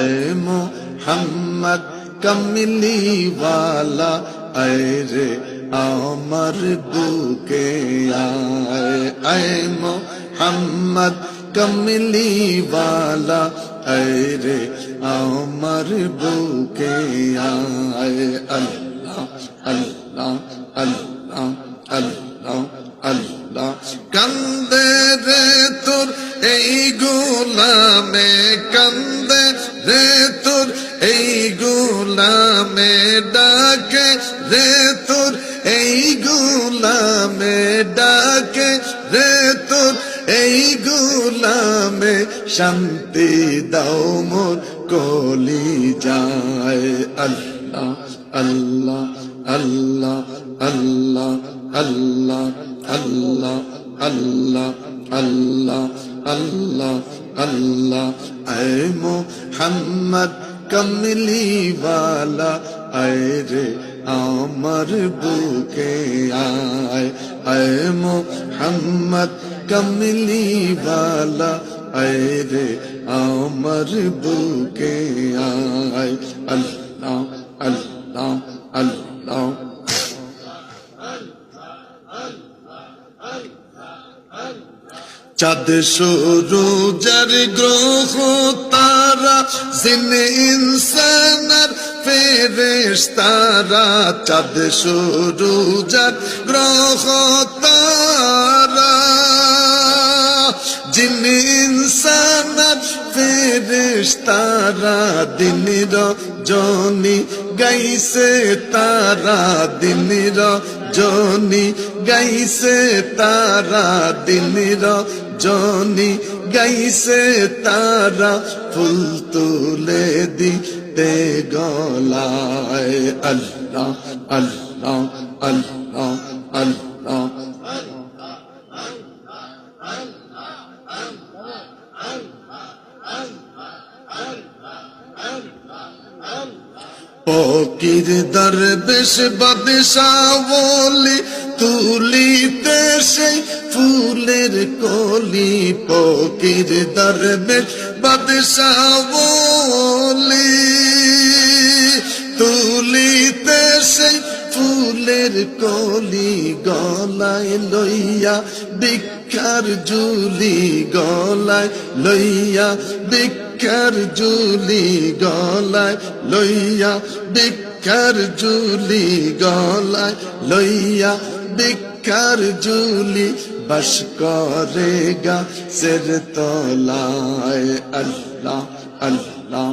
ऐ मोहम्मद कमली वाला ऐ रे আমার বুকে আয় ऐ मोहम्मद कमली वाला ऐ रे আমার বুকে আয় अल्लाह अल्लाह अल्लाह अल्लाह अल्लाह কান্দে রে তোর এই গোলামে কান্দে রে তোর এই গোলামে ডাকে রে তোর এই গোলামে ডাকে রে তোর এই গোলামে শান্তি দাও মোর কলি যায় আল্লাহ আল্লাহ আল্লাহ আল্লাহ আল্লাহ আল্লাহ আল্লাহ আল্লাহ আল্লাহ আল্লাহ ऐ मोहम्मद कमली वाला ऐ रे আমার বুকে আয় ऐ मोहम्मद कमली वाला ऐ रे আমার বুকে আয় अल्लाह अल्लाह अल्लाह চাঁদ সূরজের গ্রহ তারা জিনে ইনসান আর ফেরেশতারা চাঁদ সূরজের গ্রহ তারা জিনে ইনসান আর ফেরেশতারা দিন রজনী গাইছে তারা দিন রজনী গাইছে তারা দিন রজনী গাইছে তারা ফুল তুলে দিতে গলায় আল্লাহ আল্লাহ আল্লাহ আল্লাহ ফকির দরবেশ বাদশাহ ওলি তুলিতে সেই ফুলের কলি ফকির দরবেশ বাদশাহ ওলি তুলিতে সেই ফুলের কলি গলায় লইয়া ভিক্ষার ঝুলি গলায় লইয়া ভিক্ষার ঝুলি গলায় লইয়া ভিক্ষার ঝুলি গলায় লইয়া ভিক্ষার ঝুলি বাস করে গাছের তলায় আল্লাহ আল্লাহ